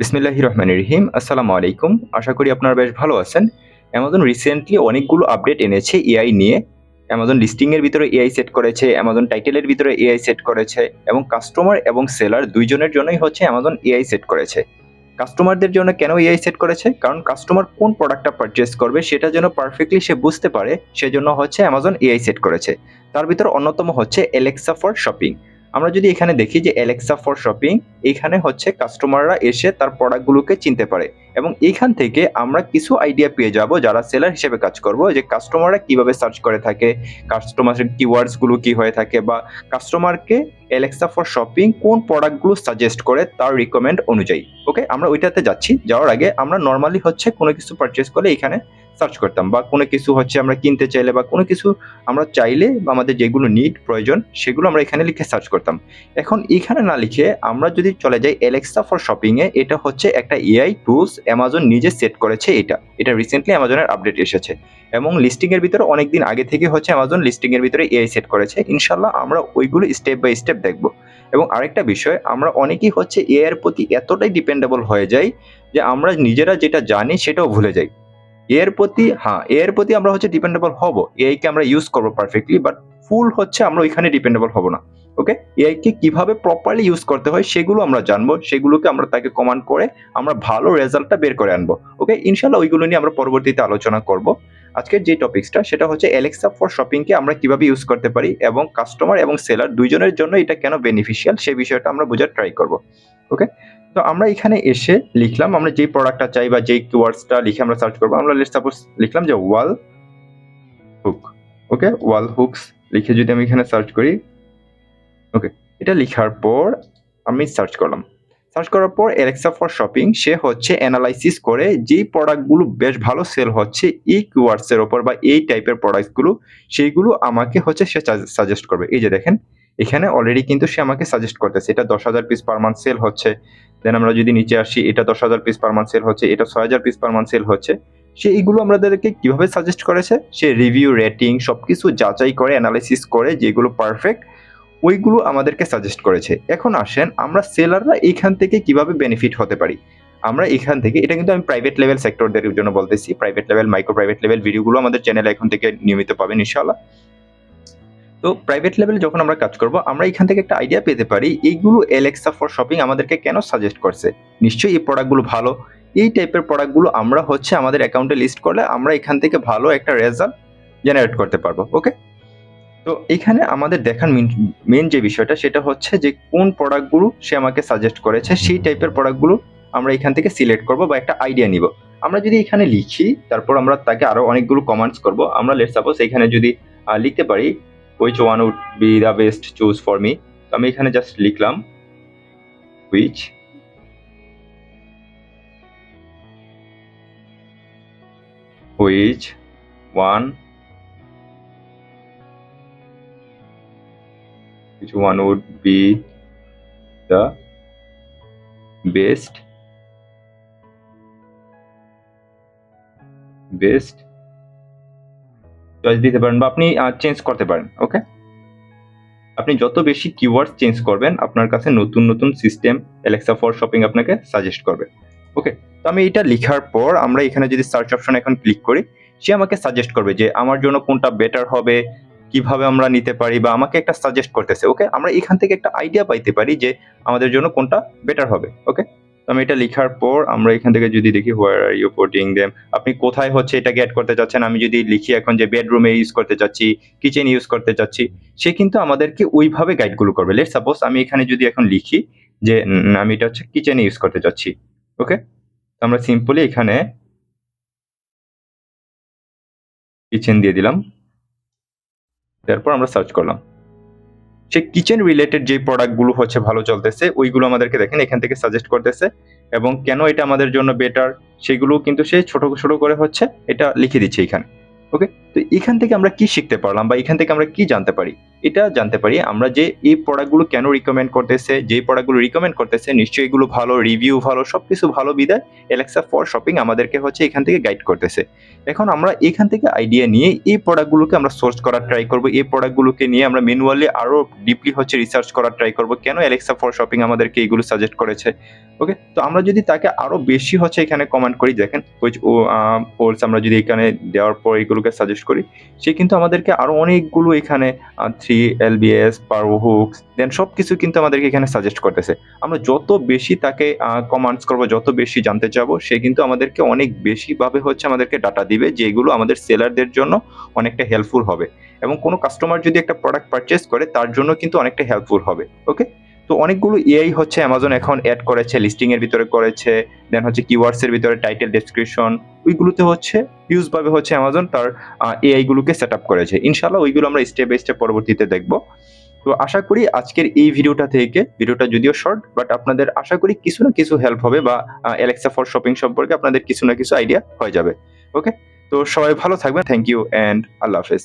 বিসমিল্লাহির রহমানির রহিম। আসসালামু আলাইকুম। আশা করি আপনারা বেশ ভালো আছেন। অ্যামাজন রিসেন্টলি অনেকগুলো আপডেট এনেছে এআই নিয়ে। অ্যামাজন লিস্টিং এর ভিতরে এআই সেট করেছে, অ্যামাজন টাইটেলের ভিতরে এআই সেট করেছে এবং কাস্টমার এবং সেলার ২ জনের জন্যই হচ্ছে অ্যামাজন এআই সেট করেছে। কাস্টমারদের জন্য কেন এআই সেট করেছে? কারণ কাস্টমার কোন প্রোডাক্টটা পারচেজ করবে সেটা যেন পারফেক্টলি সে বুঝতে পারে, সেজন্য হচ্ছে অ্যামাজন এআই সেট করেছে। তার ভিতর অন্যতম হচ্ছে অ্যালেক্সা ফর শপিং। আমরা যদি এখানে দেখি যে অ্যালেক্সা ফর শপিং, এখানে হচ্ছে কাস্টমাররা এসে তার প্রোডাক্টগুলোকে চিনতে পারে এবং এইখান থেকে আমরা কিছু আইডিয়া পেয়ে যাব যারা সেলার হিসেবে কাজ করব, যে কাস্টমাররা কিভাবে সার্চ করে থাকে, কাস্টমারের কিওয়ার্ডস গুলো কি হয়ে থাকে, বা কাস্টমারকে অ্যালেক্সা ফর শপিং কোন প্রোডাক্টগুলো সাজেস্ট করে তার রিকমেন্ড অনুযায়ী। ওকে, আমরা ওইটাতে যাচ্ছি। যাওয়ার আগে আমরা নর্মালি হচ্ছে কোনো কিছু পারচেজ করলে এখানে সার্চ করতাম, বা কোনো কিছু হচ্ছে আমরা কিনতে চাইলে বা কোনো কিছু আমরা চাইলে বা আমাদের যেগুলো নিড প্রয়োজন সেগুলো আমরা এখানে লিখে সার্চ করতাম। এখন এখানে না লিখে আমরা যদি চলে যাই অ্যালেক্সা ফর শপিং এ, এটা হচ্ছে একটা এআই টুলস অ্যামাজন নিজে সেট করেছে। এটা রিসেন্টলি অ্যামাজনের আপডেট এসেছে এবং লিস্টিং এর ভিতরে অনেকদিন আগে থেকে হচ্ছে অ্যামাজন লিস্টিং এর ভিতরে এআই সেট করেছে। ইনশাআল্লাহ আমরা ওইগুলো স্টেপ বাই স্টেপ দেখব। এবং আরেকটা বিষয়, আমরা অনেকেই হচ্ছে এআই এর প্রতি এতটাই ডিপেন্ডেবল হয়ে যাই যে আমরা নিজেরা যেটা জানি সেটাও ভুলে যাই। এর প্রতি আমরা হচ্ছে ডিপেন্ডেবল হব, এআই কে আমরা ইউজ করবো পারফেক্টলি, বাট ফুল হচ্ছে আমরা ওইখানে ডিপেন্ডেবল হব না। ওকে, এআই কে কিভাবে প্রপারলি ইউজ করতে হয় সেগুলো আমরা জানবো, সেগুলোকে আমরা তাকে কমান্ড করে আমরা ভালো রেজাল্টটা বের করে আনবো। ওকে, ইনশাল্লাহ ওইগুলো নিয়ে আমরা পরবর্তীতে আলোচনা করব। আজকের যে টপিকসটা সেটা হচ্ছে অ্যালেক্সা ফর শপিং কে আমরা কিভাবে ইউজ করতে পারি এবং কাস্টমার এবং সেলার দুইজনের জন্য এটা কেন বেনিফিশিয়াল সেই বিষয়টা আমরা বোঝার ট্রাই করব। ওকে, তো আমরা এখানে এসে লিখলাম আমরা যেই প্রোডাক্টটা চাই বা যেই কিওয়ার্ডসটা লিখে আমরা সার্চ করবো। আমরা লেটস সাপোজ লিখলাম যে ওয়াল হুক। ওকে, ওয়াল হুকস লিখে যদি আমি এখানে সার্চ করি, ওকে, এটা লিখার পর আমি সার্চ করলাম। সার্চ করার পর অ্যালেক্সা ফর শপিং সে হচ্ছে অ্যানালাইসিস করে যেই প্রোডাক্টগুলো বেশ ভালো সেল হচ্ছে এই কিওয়ার্ডস এর উপর বা এই টাইপের প্রোডাক্টগুলো, সেইগুলো আমাকে হচ্ছে সে সাজেস্ট করবে। এই যে দেখেন, এখানে অলরেডি কিন্তু সে আমাকে সাজেস্ট করতেছে এটা 10,000 পিস পার মান্থ সেল হচ্ছে। দেন আমরা যদি নিচে আসি, এটা 10,000 পিস পার মান্থ সেল হচ্ছে, এটা 6,000 পিস পার মান্থ সেল হচ্ছে। সে এইগুলো আমাদেরকে কিভাবে সাজেস্ট করেছে? সে রিভিউ, রেটিং সবকিছু যাচাই করে অ্যানালাইসিস করে যেগুলো পারফেক্ট ওইগুলো আমাদেরকে সাজেস্ট করেছে। এখন আসেন আমরা সেলাররা এইখান থেকে কিভাবে বেনিফিট হতে পারি। আমরা এখান থেকে, এটা কিন্তু আমি প্রাইভেট লেভেল সেক্টরদের জন্য বলতেছি, private level, micro private level ভিডিওগুলো আমাদের চ্যানেলে এখন থেকে নিয়মিত পাবেন ইনশাআল্লাহ। তো প্রাইভেট লেভেলে যখন আমরা কাজ করব, আমরা এখান থেকে একটা আইডিয়া পেতে পারি এইগুলো অ্যালেক্সা ফর শপিং আমাদেরকে কেন সাজেস্ট করছে। নিশ্চয়ই এই প্রোডাক্টগুলো ভালো, এই টাইপের প্রোডাক্টগুলো আমরা হচ্ছে আমাদের অ্যাকাউন্টে লিস্ট করলে আমরা এখান থেকে ভালো একটা রেজাল্ট জেনারেট করতে পারবো। ওকে, তো এখানে আমাদের দেখার মেন যে বিষয়টা সেটা হচ্ছে যে কোন প্রোডাক্টগুলো সে আমাকে সাজেস্ট করেছে, সেই টাইপের প্রোডাক্টগুলো আমরা এখান থেকে সিলেক্ট করব বা একটা আইডিয়া নিব। আমরা যদি এখানে লিখি, তারপর আমরা তাকে আরো অনেকগুলো কমান্ডস করব। আমরা লেটস সাপোজ এখানে যদি লিখতে পারি which one would be the best choose for me, তো আমি এখানে জাস্ট লিখলাম which one would be the best choice দিতে পারেন বা আপনি চেঞ্জ করতে পারেন। ওকে, আপনি যত বেশি কিওয়ার্ড চেঞ্জ করবেন আপনার কাছে নতুন নতুন সিস্টেম অ্যালেক্সা ফর শপিং আপনাকে সাজেস্ট করবে। ওকে, তো আমি এটা লেখার পর আমরা এখানে যদি সার্চ অপশন এখন ক্লিক করি, সে আমাকে সাজেস্ট করবে যে আমার জন্য কোনটা বেটার হবে, কিভাবে আমরা নিতে পারি, বা আমাকে একটা সাজেস্ট করতেছে। ওকে, আমরা এখান থেকে একটা আইডিয়া পাইতে পারি যে আমাদের জন্য কোনটা বেটার হবে। ওকে, তো আমি এটা লেখার পর আমরা এখান থেকে যদি দেখি হোয়ার আর ইউ পুটিং देम, আপনি কোথায় হচ্ছে এটাকে অ্যাড করতে চাচ্ছেন। আমি যদি লিখি এখন যে বেডরুমে ইউজ করতে চাচ্ছি, কিচেন ইউজ করতে চাচ্ছি, সে কিন্তু আমাদেরকে ওইভাবে গাইডগুলো করবে। লেটস সাপোজ আমি এখানে যদি এখন লিখি যে আমি এটা হচ্ছে কিচেনে ইউজ করতে চাচ্ছি। ওকে, তো আমরা সিম্পলি এখানে কিচেন দিয়ে দিলাম, তারপর আমরা সার্চ করলাম। সে কিচেন রিলেটেড যে প্রোডাক্টগুলো হচ্ছে ভালো চলতেছে ওইগুলো আমাদেরকে দেখেন এখান থেকে সাজেস্ট করতেছে, এবং কেন এটা আমাদের জন্য বেটার সেগুলো কিন্তু সে ছোট ছোট করে হচ্ছে এটা লিখে দিচ্ছে এখানে। ওকে, তো এখান থেকে আমরা কি শিখতে পারলাম বা এখান থেকে আমরা কি জানতে পারি? এটা জানতে পারি আমরা যে এই প্রোডাক্টগুলো কেন রিকমেন্ড করতেছে, যেই প্রোডাক্টগুলো রিকমেন্ড করতেছে নিশ্চয়ই এগুলো ভালো, রিভিউ ভালো, সবকিছু ভালো বিধায় Alexa ফর শপিং আমাদেরকে হচ্ছে এখান থেকে গাইড করতেছে। এখন আমরা এখান থেকে আইডিয়া নিয়ে এই প্রোডাক্টগুলোকে আমরা সোর্স করার ট্রাই করব। এই প্রোডাক্টগুলোকে নিয়ে আমরা ম্যানুয়ালি আরো ডিপলি হচ্ছে রিসার্চ করার ট্রাই করব। কেন Alexa ফর শপিং আমাদেরকে এগুলো সাজেস্ট করেছে। ওকে, তো আমরা যদি তাকে আরো বেশি হচ্ছে এখানে কমান্ড করি, দেখেন ওলস আমরা যদি এখানে দেওয়ার পর এগুলোকে সাজেস্ট করি, সে কিন্তু আমাদেরকে আরো অনেকগুলো এখানে 3 LBS, পারো হুকস দেন সবকিছু কিন্তু আমাদেরকে এখানে সাজেস্ট করতেছে। আমরা যত বেশি তাকে কমান্ডস করব, যত বেশি জানতে চাবো, সে কিন্তু আমাদেরকে অনেক বেশি ভাবে হচ্ছে আমাদেরকে ডাটা দিবে, যেগুলো আমাদের সেলারদের জন্য অনেকটা হেল্পফুল হবে। এবং কোনো কাস্টমার যদি একটা প্রোডাক্ট পারচেজ করে তার জন্য কিন্তু অনেকটা হেল্পফুল হবে। ওকে? তো অনেকগুলো এআই হচ্ছে Amazon এখন এড করেছে, লিস্টিং এর ভিতরে করেছে, দেন হচ্ছে কিওয়ার্ডস এর ভিতরে টাইটেল, ডেসক্রিপশন, ওইগুলোতে হচ্ছে হিউজ ভাবে হচ্ছে Amazon তার এআই গুলোকে সেটআপ করেছে। ইনশাআল্লাহ ওইগুলো আমরা স্টেপ বাই স্টেপ পরবর্তীতে দেখব। তো আশা করি আজকের এই ভিডিওটা যদিও শর্ট বাট আপনাদের আশা করি কিছু না কিছু হেল্প হবে বা Alexa ফর শপিং সম্পর্কে আপনাদের কিছু না কিছু আইডিয়া হয়ে যাবে। ওকে? তো সবাই ভালো থাকবেন। থ্যাংক ইউ অ্যান্ড আল্লাহ হাফেজ।